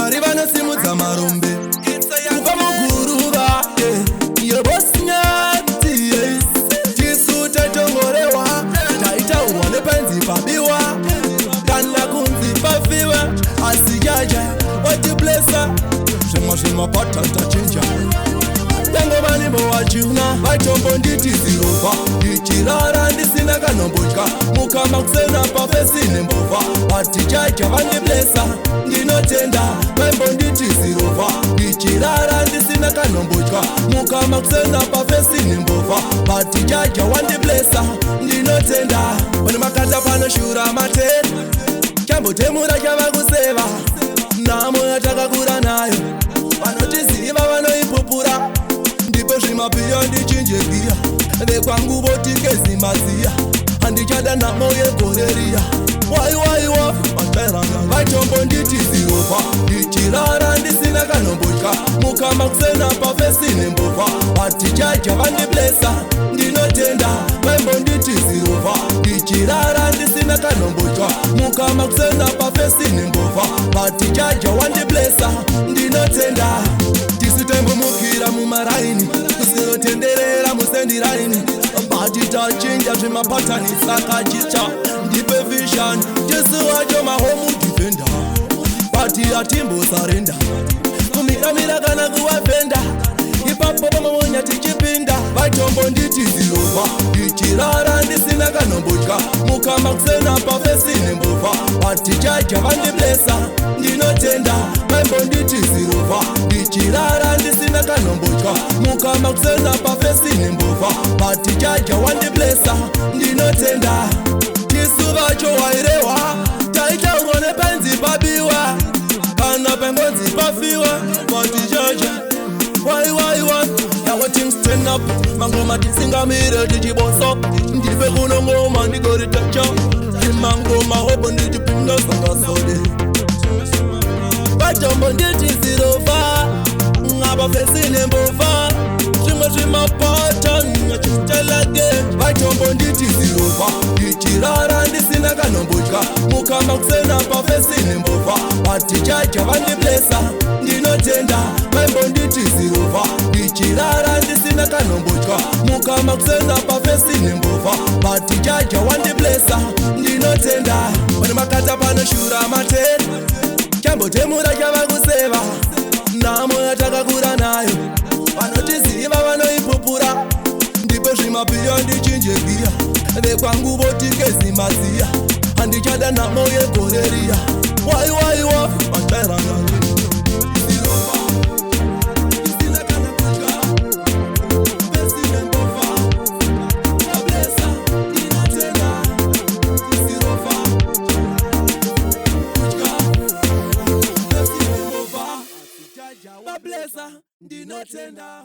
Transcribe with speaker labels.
Speaker 1: Mwari vanosimudza marombe kubva muguruva yebosnyati tisu taitongorewa taitaurwa nepanzi pabiwa kana kunzi pafiwe asi jaja watiblesa zvimwe patata chinja tango vanimo wachuna vaitombo nditi zirova ndichirara ndisina kanombotya mukama kusena pafesi nembova vatijaja vandiblesa ndinotenda vaimbo nditi zirova ndichirara ndisina kanombotya mukama kusena pafesi nembova vatijaja wandiblesa ndinotenda vane makanda panoshura matera chambotemura chava kuseva namo yatakakura nayo vanotiziva vanoipupura ndipo zvimapiyo ndichinjegiya vekwangu votikezimaziya handichada nhamo yegoreriya waiwaiwa vatairanga vaitombo nditi zirova ndichirara ndisina kanombotya mukama kusena pafesi nembova vatijaja vandiblesa ndinotenda vaimbo nditi zirova ndichirara ndisina kanombotya mukama kusena pafesi nembova vatijaja wandiblesa ndinotenda tisitembomukira mumaraini kusinotenderera musendiraini bati tachinja zvimapatani sakachicha ndipe vision jesu wacho mahomu difenda bati atimbosarenda kumiramira kana kuwapenda ipapo pamamonya tichipinda vaitombo nditi zirova ndichirara ndisina kanombotya mukama kusena pafesi nembova vatijaja vandiblesa ndinotenda vaimbo nditi zirova ndichirara ndisina kanombotya mukama kusena pafesi nembova vatijaja wandiblesa ndinotenda tisu vacho wairewa taitaurwa nepanzi pabiwa kana pengonzi pafiwa vatijaja waiwaiwa yawo things turn up mangoma tisingamire tichibosop ndife kuno ngoma ndigoritacha imangoma hobo nditipinda sangasode vatombo nditi zirova ngabafesi nembova zvimwe zvimapata nyachitelage vatombo nditi zirova ndichirara ndisina kanombotya mukama kusena pafesi nembova vatijaja vandiblesa ndinotenda vaimbo nditi zirova ndichirara ndisina kanombotya mukama kusena pafesi nembova vatijaja wandiblesa ndinotenda pane makata panoshura matera chambotemura chava kuseva namo yatakakura nayo vanotiziva vanoipupura ndipo zvimapiyo ndichinjegiya vekwangu votikezimaziya handichada nhamo yegoreriya waiwaiwa vatairanga ndinotenda